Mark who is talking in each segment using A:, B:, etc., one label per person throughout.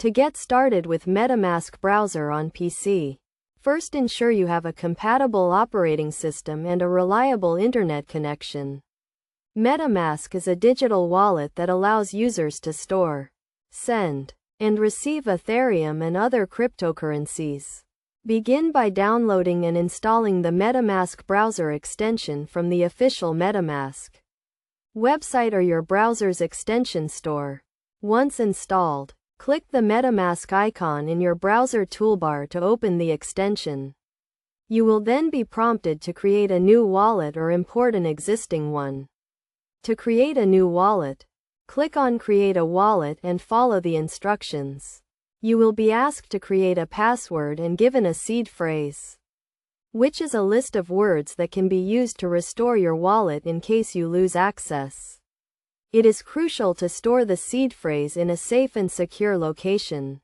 A: To get started with MetaMask browser on PC, first ensure you have a compatible operating system and a reliable internet connection. MetaMask is a digital wallet that allows users to store, send, and receive Ethereum and other cryptocurrencies. Begin by downloading and installing the MetaMask browser extension from the official MetaMask website or your browser's extension store. Once installed, click the MetaMask icon in your browser toolbar to open the extension. You will then be prompted to create a new wallet or import an existing one. To create a new wallet, click on Create a Wallet and follow the instructions. You will be asked to create a password and given a seed phrase, which is a list of words that can be used to restore your wallet in case you lose access. It is crucial to store the seed phrase in a safe and secure location,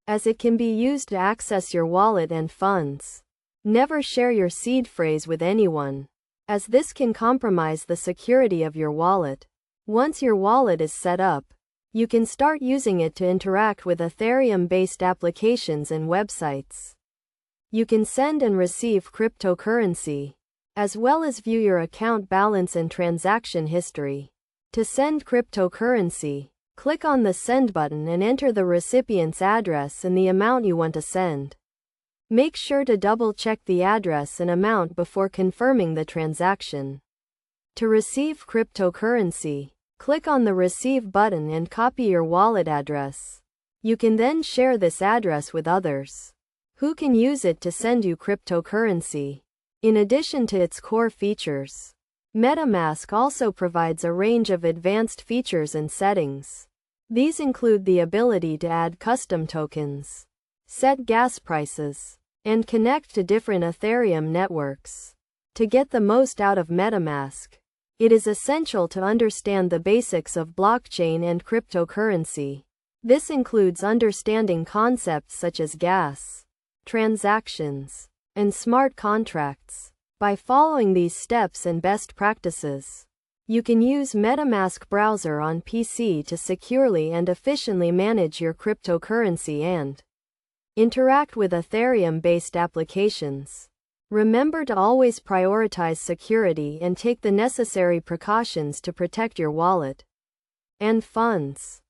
A: as it can be used to access your wallet and funds. Never share your seed phrase with anyone, as this can compromise the security of your wallet. Once your wallet is set up, you can start using it to interact with Ethereum-based applications and websites. You can send and receive cryptocurrency, as well as view your account balance and transaction history. To send cryptocurrency, click on the Send button and enter the recipient's address and the amount you want to send. Make sure to double-check the address and amount before confirming the transaction. To receive cryptocurrency, click on the Receive button and copy your wallet address. You can then share this address with others, who can use it to send you cryptocurrency. In addition to its core features, MetaMask also provides a range of advanced features and settings. These include the ability to add custom tokens, set gas prices, and connect to different Ethereum networks. To get the most out of MetaMask, it is essential to understand the basics of blockchain and cryptocurrency. This includes understanding concepts such as gas, transactions, and smart contracts. By following these steps and best practices, you can use MetaMask browser on PC to securely and efficiently manage your cryptocurrency and interact with Ethereum-based applications. Remember to always prioritize security and take the necessary precautions to protect your wallet and funds.